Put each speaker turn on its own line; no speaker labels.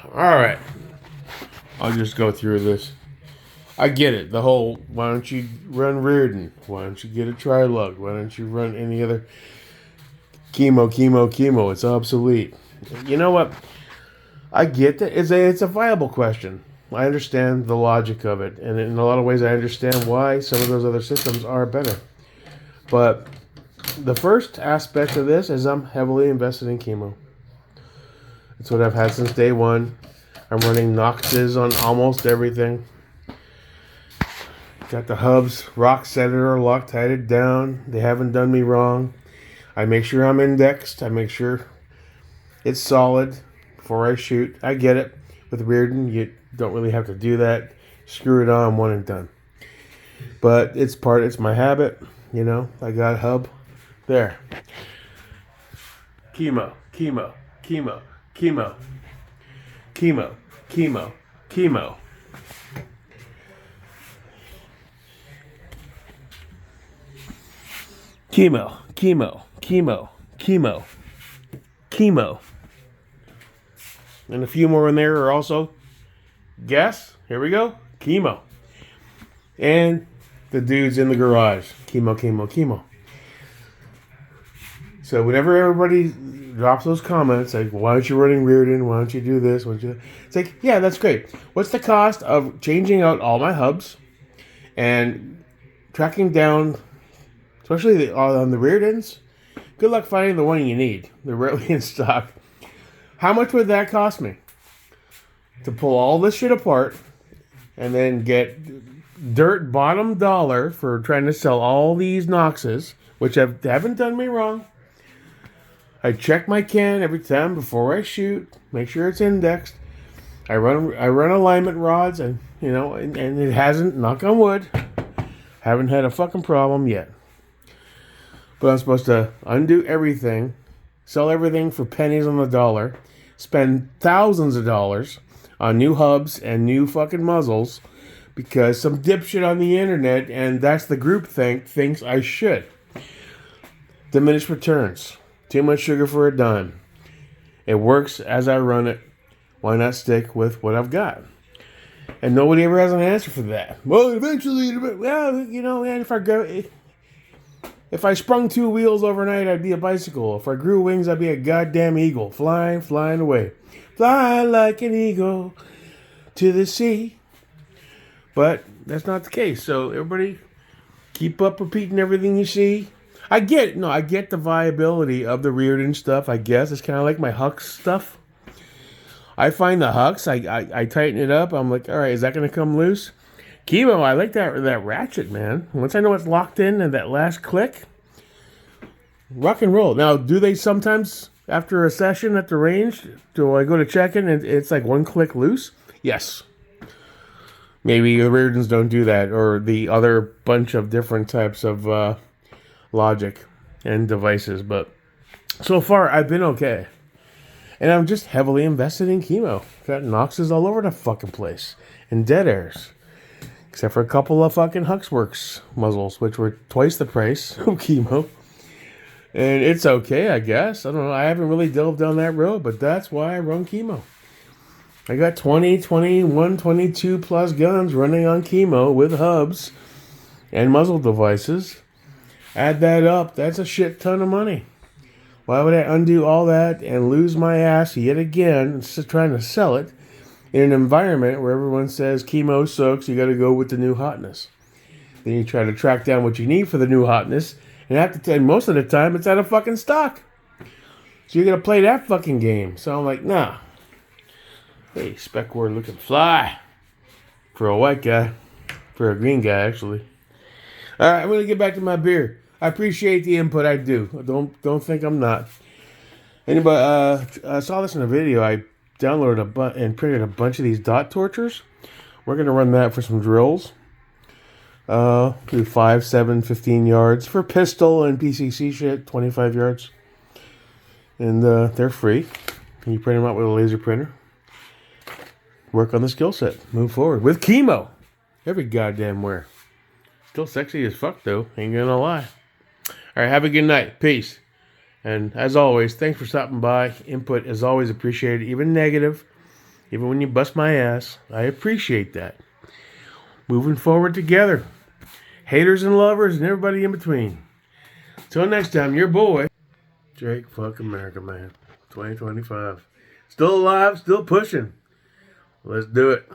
Alright. I'll just go through this. I get it. The whole, why don't you run Reardon? Why don't you get a Trilug? Why don't you run any other Keymo? It's obsolete. You know what? I get that. It's a viable question. I understand the logic of it. And in a lot of ways, I understand why some of those other systems are better. But the first aspect of this is I'm heavily invested in Keymo. It's what I've had since day one. I'm running Noxes on almost everything. Got the hubs, rock centered or Loctited down. They haven't done me wrong. I make sure I'm indexed. I make sure it's solid before I shoot. I get it. With Reardon, you don't really have to do that. Screw it on, one and done. But it's my habit. You know, I got hub there. Keymo. Keymo. And a few more in there are also, guess, here we go, Keymo. And the dudes in the garage, Keymo. So whenever everybody drops those comments, like, why aren't you running Reardon? Why don't you do this? It's like, yeah, that's great. What's the cost of changing out all my hubs and tracking down, especially on the Reardons? Good luck finding the one you need. They're rarely in stock. How much would that cost me to pull all this shit apart and then get dirt bottom dollar for trying to sell all these Noxes, which haven't done me wrong? I check my can every time before I shoot, make sure it's indexed. I run alignment rods, and and it hasn't, knock on wood, haven't had a fucking problem yet. But I'm supposed to undo everything, sell everything for pennies on the dollar, spend thousands of dollars on new hubs and new fucking muzzles because some dipshit on the internet, and that's the groupthink, thinks I should. Diminished returns. Too much sugar for a dime. It works as I run it. Why not stick with what I've got? And nobody ever has an answer for that. Well, eventually, and if I sprung 2 wheels overnight, I'd be a bicycle. If I grew wings, I'd be a goddamn eagle, flying away. Fly like an eagle to the sea. But that's not the case. So everybody, keep up repeating everything you see. I get the viability of the Reardon stuff, I guess. It's kind of like my Hux stuff. I find the Hux, I tighten it up. I'm like, all right, is that going to come loose? Keymo, I like that ratchet, man. Once I know it's locked in and that last click, rock and roll. Now, do they sometimes, after a session at the range, do I go to check in and it's like one click loose? Yes. Maybe the Reardons don't do that, or the other bunch of different types of logic and devices, but so far I've been okay. And I'm just heavily invested in Keymo. Got Noxes all over the fucking place. And dead airs. Except for a couple of fucking Huxworks muzzles, which were twice the price of Keymo. And it's okay, I guess. I don't know. I haven't really delved down that road, but that's why I run Keymo. I got 20, 21, 22 plus guns running on Keymo with hubs and muzzle devices. Add that up, that's a shit ton of money. Why would I undo all that and lose my ass yet again trying to sell it in an environment where everyone says Keymo sucks, you gotta go with the new hotness. Then you try to track down what you need for the new hotness, and most of the time it's out of fucking stock. So you're gonna play that fucking game. So I'm like, nah. Hey, spec word looking fly. For a white guy. For a green guy, actually. Alright, I'm gonna get back to my beer. I appreciate the input, I do. Don't think I'm not. Anybody I saw this in a video. I downloaded and printed a bunch of these dot torchers. We're gonna run that for some drills. Do 5, 7, 15 yards for pistol and PCC shit, 25 yards. And they're free. You print them out with a laser printer. Work on the skill set. Move forward with Keymo. Every goddamn where. Still sexy as fuck though. Ain't gonna lie. Alright, have a good night. Peace. And as always, thanks for stopping by. Input is always appreciated, even negative. Even when you bust my ass, I appreciate that. Moving forward together. Haters and lovers and everybody in between. Till next time, your boy, Drake, fuck America, man. 2025. Still alive, still pushing. Let's do it.